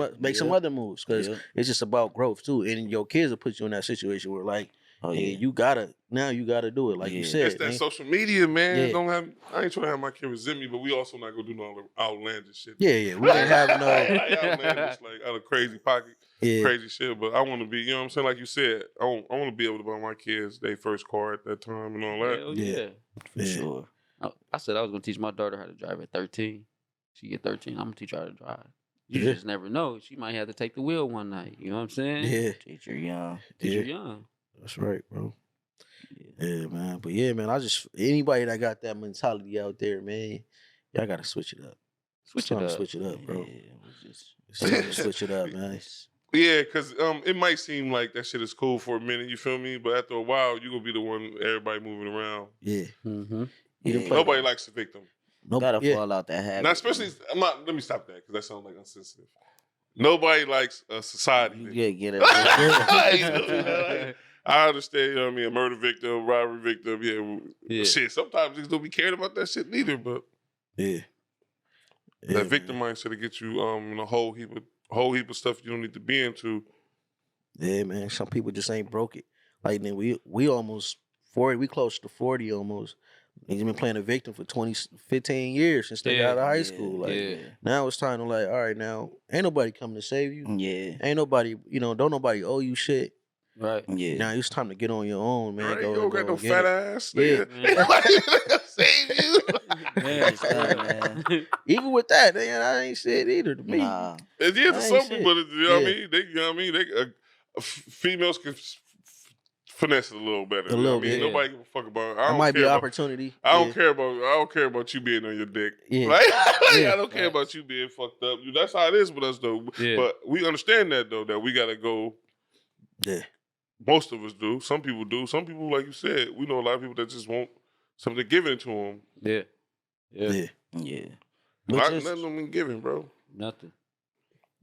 Yeah. other moves because Yeah. it's just about growth too. And your kids will put you in that situation where like, Oh yeah, yeah. you gotta do it like you Yeah. said. It's that man. social media, man. Yeah. I ain't trying to have my kid resent me, but we also not gonna do no outlandish shit. Yeah, we ain't have no. like outlandish, like out of crazy pocket, Yeah, crazy shit. But I want to be, you know what I'm saying? Like you said, I want to be able to buy my kids their first car at that time and all that. Hell Yeah. yeah. For Yeah. sure. I said I was gonna teach my daughter how to drive at 13. She get 13. I'm gonna teach her how to drive. You Yeah. just never know. She might have to take the wheel one night. You know what I'm saying? yeah, Teacher young. Teach her yeah. young. That's right, bro. Yeah, man. But yeah, man, anybody that got that mentality out there, man, y'all gotta switch it up. Switch It's it time to up. switch it up, bro. Yeah, it was just It's time to switch it up, man. Yeah, because it might seem like that shit is cool for a minute, you feel me? But after a while, you gonna be the one everybody moving around. Yeah. Mm-hmm. Yeah. Nobody likes the victim. Nope. Gotta Yeah. fall out that habit. Not especially. Let me stop that because that sounds like unsensitive. Nobody likes a society. You victim. get it. You know, I understand, you know what I mean? A murder victim, robbery victim, Yeah. shit. Sometimes niggas don't be caring about that shit neither, but Yeah. that victim mindset to get you in a whole heap of stuff you don't need to be into. Yeah, man. Some people just ain't broke it. Like then we almost 40, we close to 40 almost. He's been playing a victim for 15 years since they got out of high school. Like yeah. now it's time to like, all right, now ain't nobody coming to save you. Yeah. Ain't nobody, don't nobody owe you shit. Right. Yeah. Now it's time to get on your own, man. Right? Go, You don't go got no and get fat it. ass. Yeah. Nigga. Save you. Man, man. Even with that, I ain't shit either to me. Nah. It is to I some ain't people, shit. you know what I Yeah. mean? You know what I mean? Females can finesse it a little better. A little you know what I mean? bit. Nobody give a fuck about. I That don't might be care an about- opportunity. I don't Yeah. care about you being on your dick. Yeah. Right? Yeah. I don't care about you being fucked up. That's how it is with us though. Yeah. But we understand that though, that we gotta go. Yeah. Most of us do. Some people do. Some people, like you said, we know a lot of people that just want something given to them. Yeah. Yeah. Yeah. Yeah. Nothing But of them been given, bro. Nothing.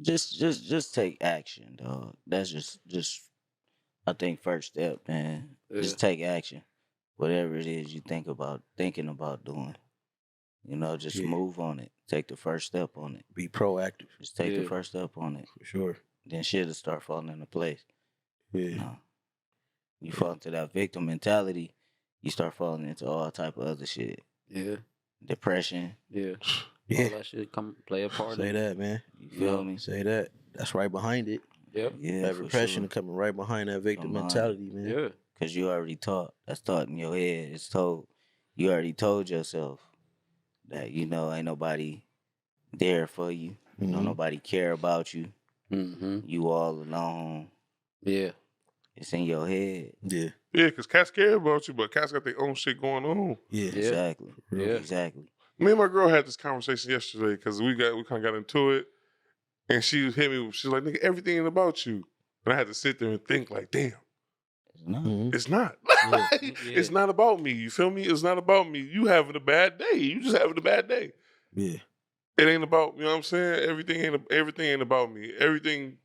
just take action, dog. That's just I think first step, man. Yeah. Just take action. Whatever it is you thinking about doing. Just Yeah. move on it. Take the first step on it. Be proactive Just take the Yeah. first step on it. for sure. Then shit'll start falling into place. Yeah. No. You fall into that victim mentality, you start falling into all type of other shit. Yeah. Depression, Yeah. Yeah. All that shit come play a part. Say in that, man. You feel me? Say that. That's right behind it. Yep. Yeah, That for repression sure. coming right behind that victim Come on. mentality, man. Yeah. Cause you already taught. That's taught in your head. It's told. You already told yourself that ain't nobody there for you. Don't Mhm. nobody care about you. Mm-hmm. You all alone. Yeah. It's in your head. Yeah. Yeah, because cats care about you, but cats got their own shit going on. Yeah. Yeah. Exactly. Yeah. Exactly. Me and my girl had this conversation yesterday because we kind of got into it, and she hit me. She's like, "Nigga, everything ain't about you." And I had to sit there and think, like, "Damn, It's not. Mhm. it's not. Yeah. It's not about me. You feel me? It's not about me. You having a bad day. You just having a bad day. Yeah. It ain't about, you know what I'm saying? Everything ain't about me. Everything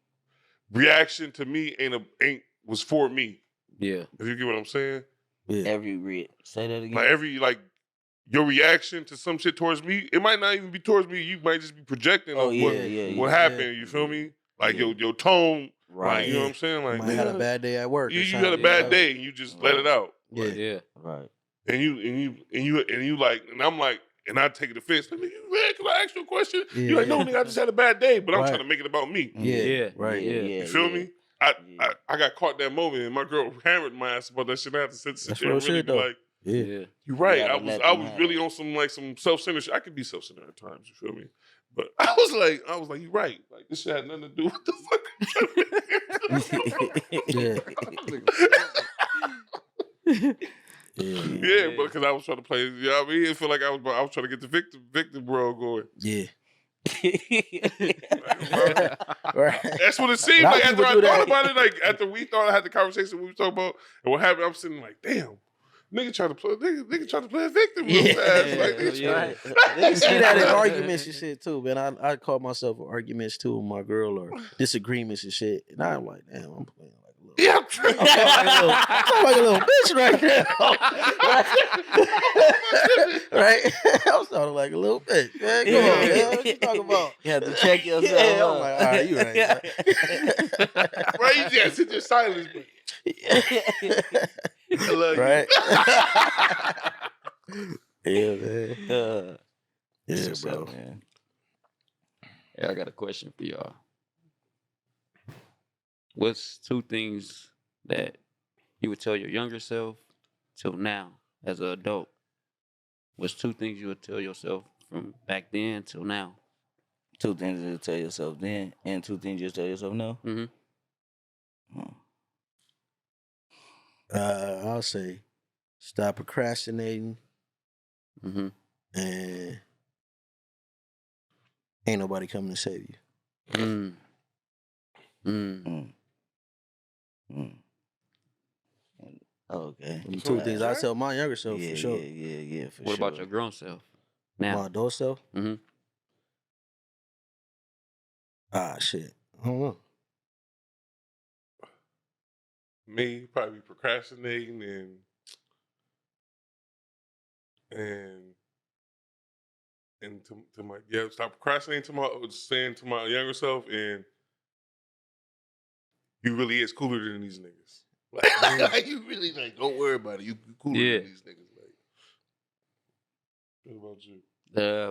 reaction to me ain't was for me. Yeah. If you get what I'm saying? Yeah. Say that again. Like your reaction to some shit towards me, it might not even be towards me. You might just be projecting Oh of yeah, what yeah. happened. You feel me? Like Yeah. your tone, Right. like you know what I'm saying? You Like might have had a nigga, bad day at work. you or had a something. bad Yeah. day and you just let it out. Yeah. Yeah. Right. And you like, and I'm like, and I take it offense. Like, nigga, you mad? Can I ask you a question? Yeah. You're like, no, nigga, I just had a bad day, but I'm Right. trying to make it about me. Yeah. Yeah. Right. Yeah. You feel me? I Yeah. I got caught that moment, and my girl hammered my ass about that shit. I had to sit That's there real and really shit, be though. like, Yeah. Yeah. you're right. gotta I was let I them was have really it. on some self-centered shit. I could be self-centered at times, you feel me? But I was like, you're right. Like this shit had nothing to do with the fuck. Yeah. Yeah, but because I was trying to play, you know what I mean? It felt like I was trying to get the victim world going. Yeah. Right. That's what it seemed A lot like of after I people do thought that. about it. Like after we thought I had the conversation we were talking about and what happened, I'm sitting like, damn, nigga trying to play a victim real Yeah. fast. Like, Yeah, nigga yeah. trying- You see that in arguments and shit too, man. I call myself in arguments too with my girl or disagreements and shit, and I'm like, damn, I'm playing like a little. Yeah, I'm sound like a little bitch right now. Right? I'm sounding like a little bitch. Man, come on, man. What you talking about? You have to check yourself. Yeah, I'm up. like, all right, you right. right? You just sit there silent. I love Right? you. Yeah, man. Yeah, What's bro. up, man? Yeah, I got a question for y'all. What's 2 things that you would tell your younger self till now as an adult? What's 2 things you would tell yourself from back then till now? 2 things you tell yourself then, and 2 things you tell yourself now. Mm-hmm. I'll say stop procrastinating Mm-hmm. and ain't nobody coming to save you. Mm. Mm. Mm. Mm. Okay. Them 2 things I tell my younger self yeah, for sure. Yeah, for What sure. about your grown self My now? adult self? Mm-hmm. Shit. I don't know. Me probably procrastinating and to my stop procrastinating saying to my younger self, and you really is cooler than these niggas. Like, you really like don't worry about it. You cooler Yeah. than these niggas. Like, what about you?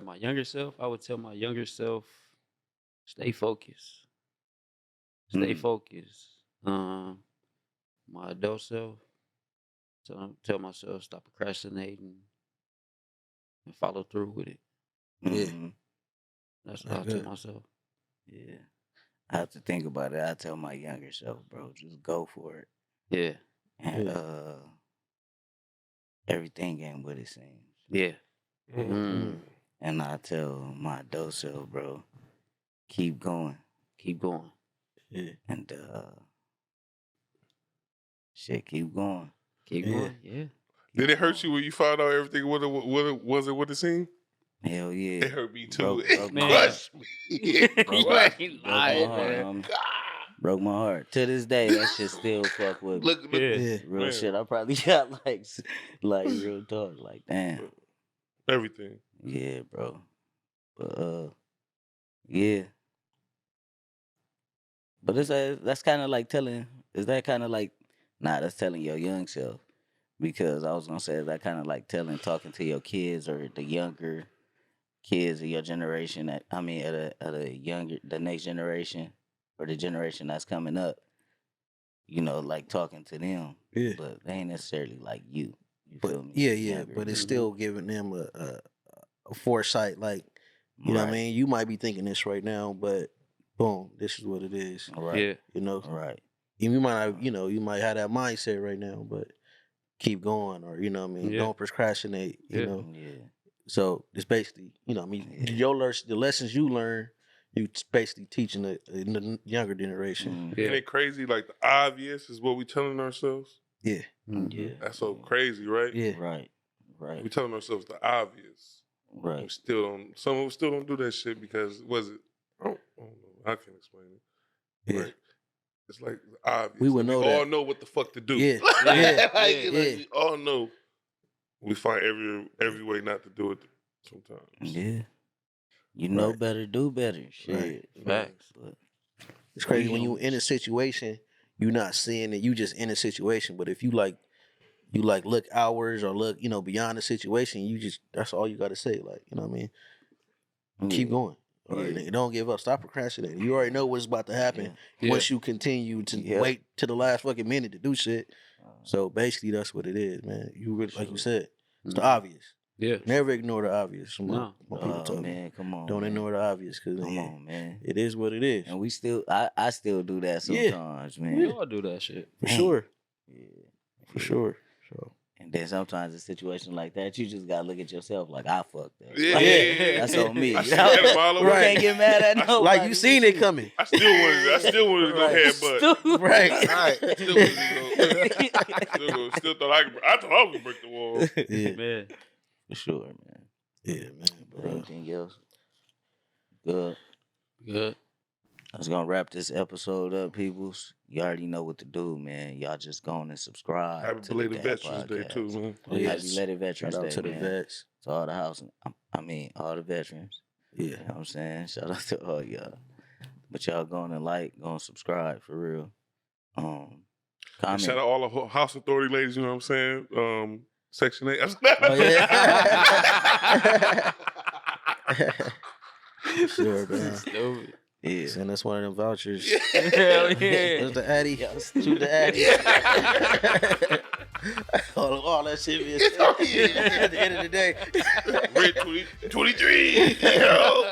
My younger self, I would tell my younger self, stay focused. Stay focused. My adult self, tell myself, stop procrastinating and follow through with it. Mhm. That's what I tell myself. Yeah. I have to think about it. I tell my younger self, bro, just go for it. Yeah. And everything ain't what it seems. Yeah. Mm. And I tell my adult self, bro, keep going. Keep going. Yeah. And shit, keep going. Keep Yeah. going. Yeah. Did it hurt you when you found out everything wasn't what it seemed? Hell yeah. It hurt me too. Broke It my crushed me. You ain't lying, my heart, man. homie. Broke my heart. To this day, that shit still fuck with me. Look, Yeah. Yeah. Real man. shit. I probably got like real talk. Like, damn. everything. Yeah, bro. But yeah. But that's kind of like telling. Is that kind of like? Nah, that's telling your young self. Because I was gonna say, is that kind of like talking to your kids or the younger kids of your generation, at the next generation or the generation that's coming up, like talking to them. Yeah. But they ain't necessarily like you. You But feel me? yeah, Younger. but it's Mhm. still giving them a foresight. Like, you know what I Right. mean? You might be thinking this right now, but boom, this is what it is. Right. Yeah. You know, Right. and you might have, you might have that mindset right now, but keep going, or you know what I mean? Yeah. Don't procrastinate. You Yeah. know, Yeah. so it's basically, I mean, Yeah. the lessons you learn, you basically teaching the younger generation. Mhm. Yeah. Ain't it crazy? Like the obvious is what we telling ourselves. Yeah, Mhm. Yeah. That's so crazy, right? yeah, Right. Right. We telling ourselves the obvious. We Right. still don't. Some of us still don't do that shit because was it? I don't know. I can't explain it. yeah. Like it's like the obvious. We would Like, know we all that. know what the fuck to do. Yeah, yeah, Like, yeah. we all know. We find every way not to do it. Sometimes. Yeah. You know Right. better, do better. Shit. Facts. But It's crazy we when you humans. in a situation, you not seeing it. You just in a situation, but if you look outwards or look, beyond the situation, that's all you got to say. Like, you know what I mean? Keep Yeah. going. Or Yeah. don't give up. Stop procrastinating. You already know what's about to happen Yeah. once you continue to Yeah. wait to the last fucking minute to do shit. Uh, So basically, that's what it is, man. You really, like you Sure. said, it's the Mhm. obvious. Yeah. Never ignore the obvious. No. My people oh told me. man, come on. Don't man. ignore the obvious because Come on, man. it is what it is. And we still, I still do that Yeah. sometimes, We man. all do that shit. For Dang. sure. Yeah. For sure. So And then sometimes in situations like that, you just gotta look at yourself like I fucked up. Yeah, Like, yeah. That's on me. I see that a mile We away. can't get mad at nobody. like you seen it coming. I still wanted to go Right. headbutt. Right. Right. Still wanted to go. Still thought I thought I was gonna break the wall. Yeah. Man. For sure, man. Yeah, man. But Bro. anything else? Good. Good. I was gonna wrap this episode up, peoples. You already know what to do, man. Y'all just go on and subscribe. Happy to the belated Dad Veterans Day Podcast. too, man. Oh, Happy yes. belated Veterans Shout out Day, to the man. vets. To all the housing. All the veterans. Yeah. You know what I'm saying? Shout out to all y'all. But y'all go on and go and subscribe for real. And Comment. shout out all the House Authority ladies. You know what I'm saying? Section 8. Oh, yeah. Sure, man. Stupid. Yeah. Send us one of them vouchers. Hell yeah. Where's the Addy? Yeah. Shoot the Addy. all that shit be at the end of the day. Red 23. You know?